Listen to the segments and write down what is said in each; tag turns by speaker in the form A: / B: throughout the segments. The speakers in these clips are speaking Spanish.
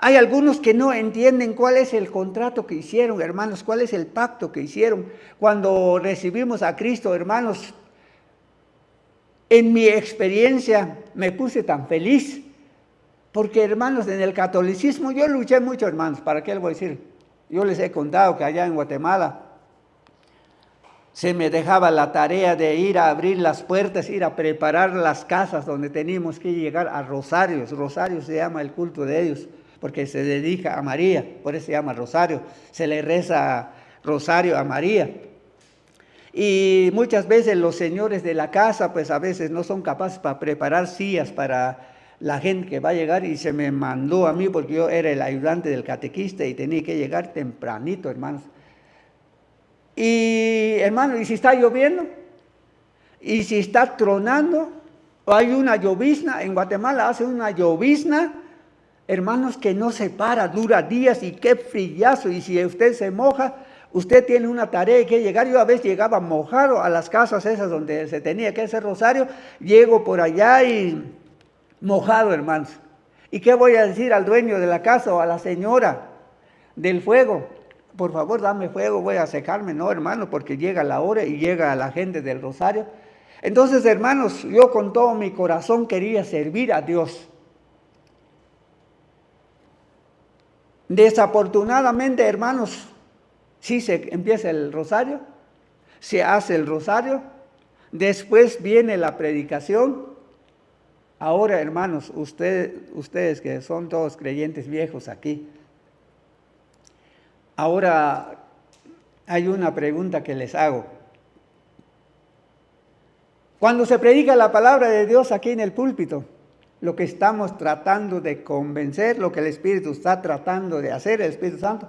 A: Hay algunos que no entienden cuál es el contrato que hicieron, hermanos, cuál es el pacto que hicieron. Cuando recibimos a Cristo, hermanos, en mi experiencia me puse tan feliz, porque hermanos, en el catolicismo yo luché mucho, hermanos, ¿para qué les voy a decir? Yo les he contado que allá en Guatemala se me dejaba la tarea de ir a abrir las puertas, ir a preparar las casas donde teníamos que llegar a rosarios. Rosario se llama el culto de ellos, porque se dedica a María, por eso se llama rosario. Se le reza rosario a María. Y muchas veces los señores de la casa, pues a veces no son capaces para preparar sillas para la gente que va a llegar, y se me mandó a mí porque yo era el ayudante del catequista y tenía que llegar tempranito, hermanos. Y hermano, ¿y si está lloviendo? ¿Y si está tronando? ¿O hay una llovizna? En Guatemala hace una llovizna, hermanos, que no se para, dura días, y qué frillazo. Y si usted se moja, usted tiene una tarea que llegar. Yo a veces llegaba mojado a las casas esas donde se tenía que hacer rosario. Llego por allá y mojado, hermanos. ¿Y qué voy a decir al dueño de la casa o a la señora del fuego? Por favor, dame fuego, voy a secarme. No, hermano, porque llega la hora y llega la gente del rosario. Entonces, hermanos, yo con todo mi corazón quería servir a Dios. Desafortunadamente, hermanos, sí se empieza el rosario, se hace el rosario, después viene la predicación. Ahora, hermanos, ustedes que son todos creyentes viejos aquí, ahora hay una pregunta que les hago. Cuando se predica la palabra de Dios aquí en el púlpito, lo que estamos tratando de convencer, lo que el Espíritu está tratando de hacer, el Espíritu Santo,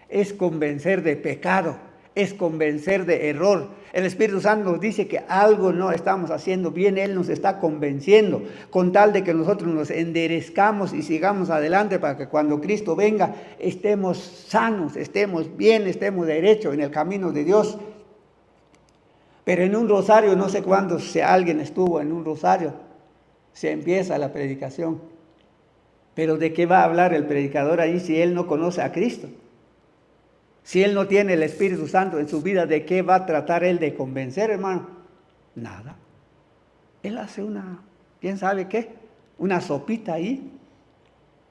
A: es convencer de pecado, es convencer de error. El Espíritu Santo nos dice que algo no estamos haciendo bien, Él nos está convenciendo, con tal de que nosotros nos enderezcamos y sigamos adelante para que cuando Cristo venga estemos sanos, estemos bien, estemos derechos en el camino de Dios. Pero en un rosario, no sé cuándo, si alguien estuvo en un rosario, se empieza la predicación. Pero ¿de qué va a hablar el predicador ahí si él no conoce a Cristo? Si él no tiene el Espíritu Santo en su vida, ¿de qué va a tratar él de convencer, hermano? Nada. Él hace ¿quién sabe qué? Una sopita ahí,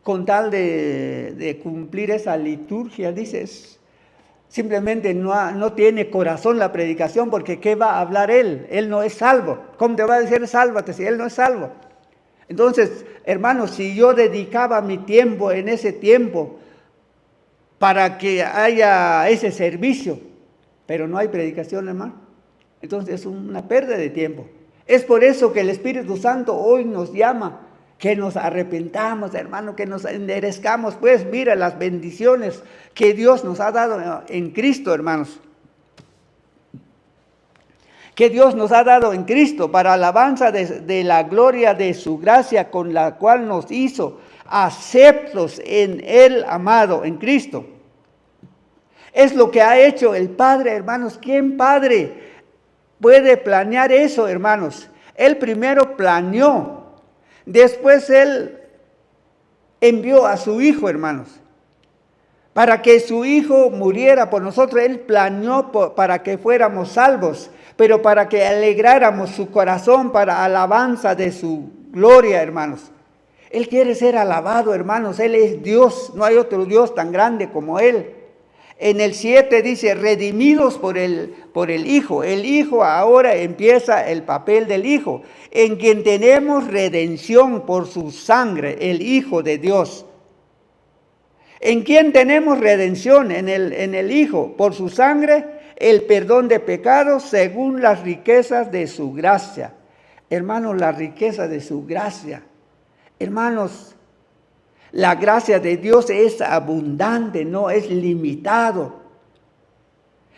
A: con tal de cumplir esa liturgia, dices. Simplemente no tiene corazón la predicación, porque ¿qué va a hablar él? Él no es salvo. ¿Cómo te va a decir sálvate si él no es salvo? Entonces, hermanos, si yo dedicaba mi tiempo en ese tiempo para que haya ese servicio, pero no hay predicación, hermano, entonces es una pérdida de tiempo. Es por eso que el Espíritu Santo hoy nos llama, que nos arrepentamos, hermano, que nos enderezcamos. Pues mira las bendiciones que Dios nos ha dado en Cristo, hermanos. Que Dios nos ha dado en Cristo para alabanza de la gloria de su gracia, con la cual nos hizo aceptos en el amado, en Cristo. Es lo que ha hecho el Padre, hermanos. ¿Quién padre puede planear eso, hermanos? Él primero planeó. Después Él envió a su Hijo, hermanos, para que su Hijo muriera por nosotros. Él planeó para que fuéramos salvos, pero para que alegráramos su corazón para alabanza de su gloria, hermanos. Él quiere ser alabado, hermanos. Él es Dios, no hay otro Dios tan grande como Él. En el 7 dice, redimidos por el Hijo. El Hijo ahora empieza el papel del Hijo, en quien tenemos redención por su sangre, el Hijo de Dios. ¿En quien tenemos redención? En el Hijo, por su sangre, el perdón de pecados según las riquezas de su gracia. Hermanos, la riqueza de su gracia. Hermanos, la gracia de Dios es abundante, no es limitado.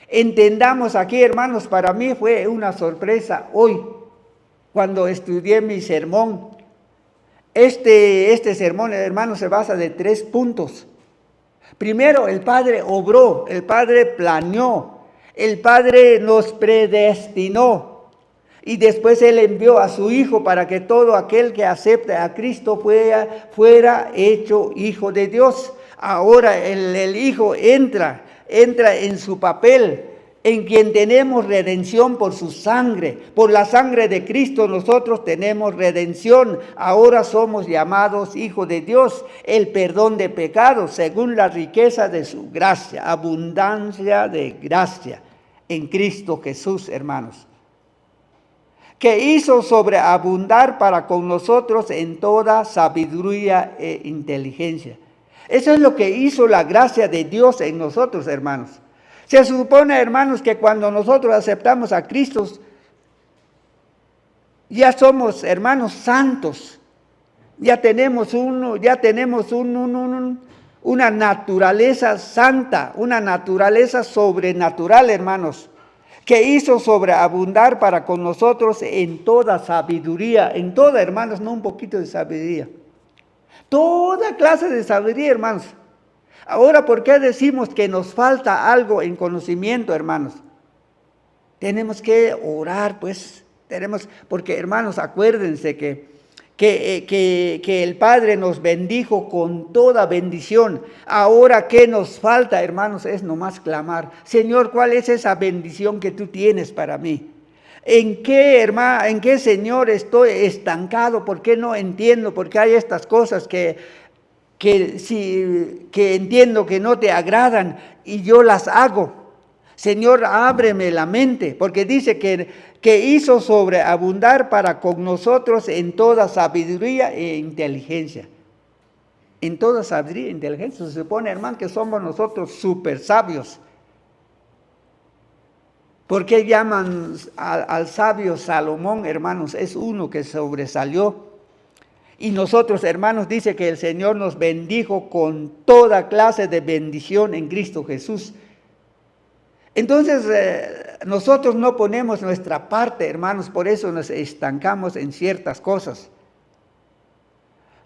A: Entendamos aquí, hermanos, para mí fue una sorpresa hoy, cuando estudié mi sermón. Este sermón, hermanos, se basa de 3 puntos. Primero, el Padre obró, el Padre planeó, el Padre nos predestinó. Y después Él envió a su Hijo para que todo aquel que acepte a Cristo fuera hecho hijo de Dios. Ahora el Hijo entra en su papel, en quien tenemos redención por su sangre. Por la sangre de Cristo nosotros tenemos redención. Ahora somos llamados hijos de Dios, el perdón de pecados, según la riqueza de su gracia, abundancia de gracia en Cristo Jesús, hermanos, que hizo sobreabundar para con nosotros en toda sabiduría e inteligencia. Eso es lo que hizo la gracia de Dios en nosotros, hermanos. Se supone, hermanos, que cuando nosotros aceptamos a Cristo, ya somos, hermanos, santos. Ya tenemos una naturaleza santa, una naturaleza sobrenatural, hermanos, que hizo sobreabundar para con nosotros en toda sabiduría, en toda, hermanos, no un poquito de sabiduría, toda clase de sabiduría, hermanos. Ahora, ¿por qué decimos que nos falta algo en conocimiento, hermanos? Tenemos que orar, pues, porque, hermanos, acuérdense que el Padre nos bendijo con toda bendición. Ahora, ¿qué nos falta, hermanos? Es nomás clamar: Señor, ¿cuál es esa bendición que tú tienes para mí? ¿En qué, Señor, estoy estancado? ¿Por qué no entiendo? Porque hay estas cosas que entiendo que no te agradan y yo las hago. Señor, ábreme la mente, porque dice que hizo sobreabundar para con nosotros en toda sabiduría e inteligencia. En toda sabiduría e inteligencia. Se supone, hermano, que somos nosotros súper sabios. ¿Por qué llaman al sabio Salomón, hermanos? Es uno que sobresalió. Y nosotros, hermanos, dice que el Señor nos bendijo con toda clase de bendición en Cristo Jesús. Entonces, nosotros no ponemos nuestra parte, hermanos, por eso nos estancamos en ciertas cosas.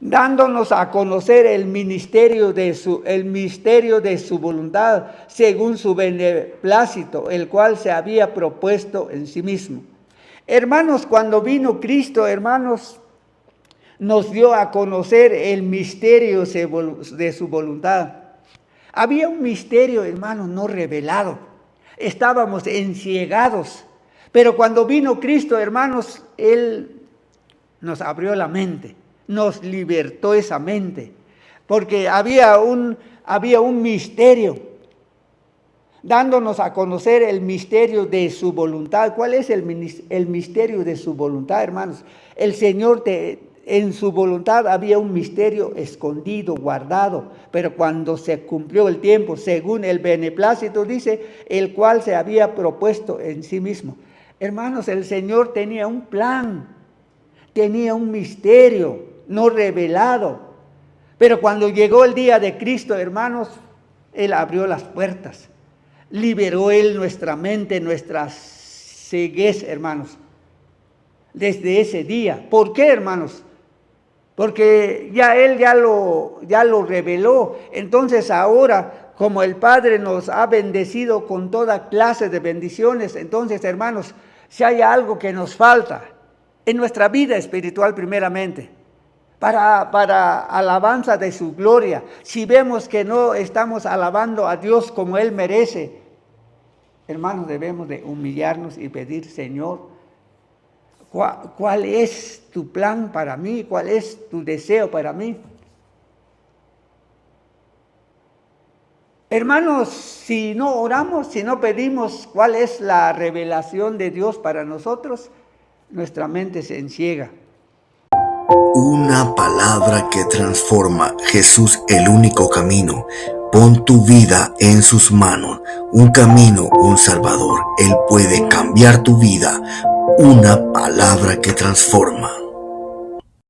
A: Dándonos a conocer el misterio de su voluntad, según su beneplácito, el cual se había propuesto en sí mismo. Hermanos, cuando vino Cristo, hermanos, nos dio a conocer el misterio de su voluntad. Había un misterio, hermanos, no revelado. Estábamos enciegados. Pero cuando vino Cristo, hermanos, Él nos abrió la mente, nos libertó esa mente. Porque había un misterio, dándonos a conocer el misterio de su voluntad. ¿Cuál es el misterio de su voluntad, hermanos? El Señor en su voluntad había un misterio escondido, guardado, pero cuando se cumplió el tiempo, según el beneplácito, dice, el cual se había propuesto en sí mismo. Hermanos, el Señor tenía un plan, tenía un misterio no revelado, pero cuando llegó el día de Cristo, hermanos, Él abrió las puertas, liberó Él nuestra mente, nuestra ceguez, hermanos, desde ese día. ¿Por qué, hermanos? Porque Él ya lo reveló. Entonces ahora, como el Padre nos ha bendecido con toda clase de bendiciones, entonces, hermanos, si hay algo que nos falta en nuestra vida espiritual primeramente, para alabanza de su gloria, si vemos que no estamos alabando a Dios como Él merece, hermanos, debemos de humillarnos y pedir: Señor, ¿cuál es tu plan para mí? ¿Cuál es tu deseo para mí? Hermanos, si no oramos, si no pedimos cuál es la revelación de Dios para nosotros, nuestra mente se enciega.
B: Una palabra que transforma. Jesús, el único camino. Pon tu vida en sus manos. Un camino, un Salvador. Él puede cambiar tu vida. Una palabra que transforma.